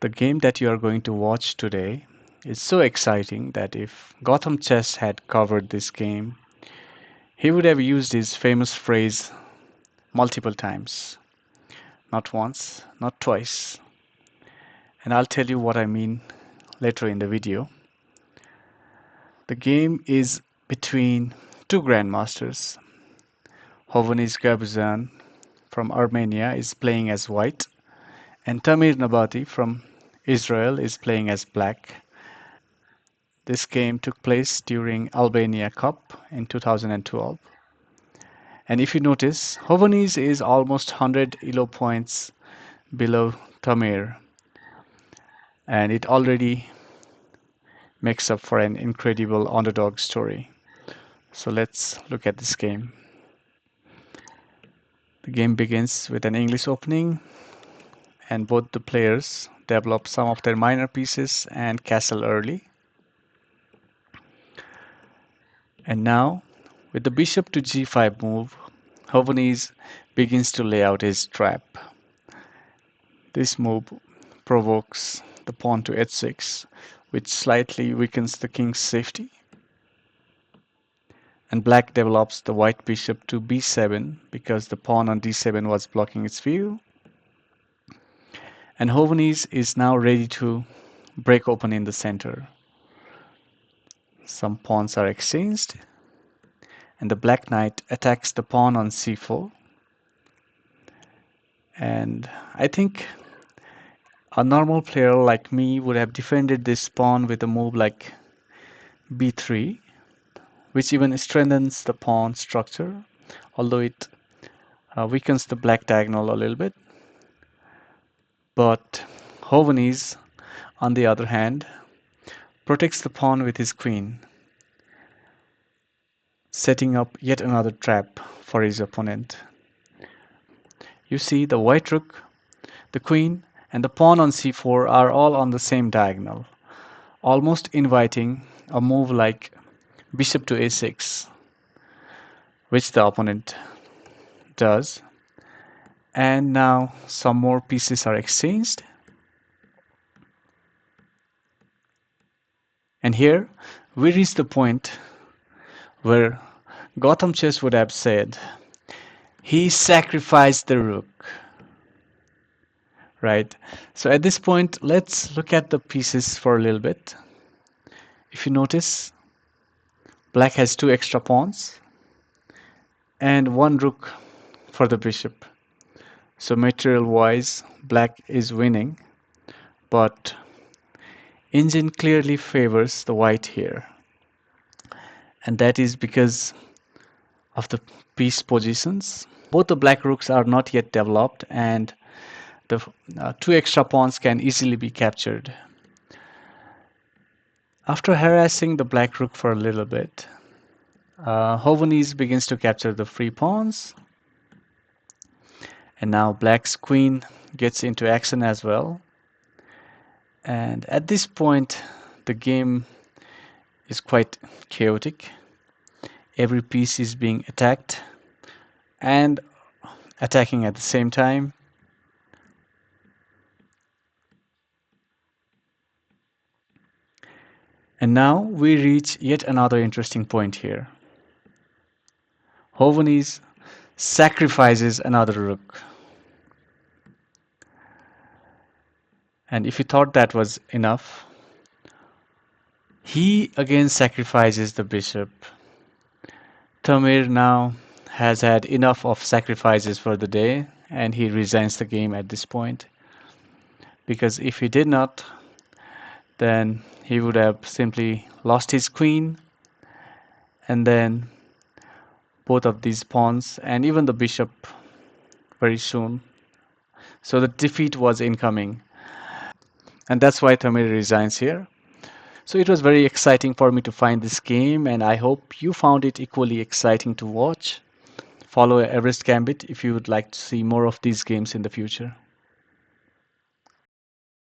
The game that you are going to watch today is so exciting that if Gotham Chess had covered this game, he would have used his famous phrase multiple times. Not once, not twice. And I'll tell you what I mean later in the video. The game is between two grandmasters. Hovhannes Gabuzyan from Armenia is playing as white, and Tamir Nabaty from Israel is playing as black. This game took place during Albania Cup in 2012. And if you notice, Hovhannes is almost 100 elo points below Tamir, and it already makes up for an incredible underdog story. So let's look at this game. The game begins with an English opening, and both the players develop some of their minor pieces and castle early. And now, with the bishop to g5 move, Hovhannes begins to lay out his trap. This move provokes the pawn to h6, which slightly weakens the king's safety. And black develops the white bishop to b7 because the pawn on d7 was blocking its view. And Hovhannes is now ready to break open in the center. Some pawns are exchanged, and the black knight attacks the pawn on c4. And I think a normal player like me would have defended this pawn with a move like b3, which even strengthens the pawn structure, although it weakens the black diagonal a little bit. But Hovhannes, on the other hand, protects the pawn with his queen, setting up yet another trap for his opponent. You see, the white rook, the queen, and the pawn on c4 are all on the same diagonal, almost inviting a move like bishop to a6, which the opponent does. And now some more pieces are exchanged. And here we reach the point where Gotham Chess would have said, he sacrificed the rook. Right? So at this point, let's look at the pieces for a little bit. If you notice, black has two extra pawns and one rook for the bishop. So material-wise, black is winning, but engine clearly favors the white here. And that is because of the piece positions. Both the black rooks are not yet developed, and the two extra pawns can easily be captured. After harassing the black rook for a little bit, Hovhannes begins to capture the free pawns. And now black's queen gets into action as well. And at this point, the game is quite chaotic. Every piece is being attacked and attacking at the same time. And now we reach yet another interesting point here. Hovhannes sacrifices another rook. And if you thought that was enough, he again sacrifices the bishop. Tamir now has had enough of sacrifices for the day, and he resigns the game at this point. Because if he did not, then he would have simply lost his queen, and then both of these pawns and even the bishop very soon. So the defeat was incoming. And that's why Tamir resigns here. So it was very exciting for me to find this game, and I hope you found it equally exciting to watch. Follow Everest Gambit if you would like to see more of these games in the future.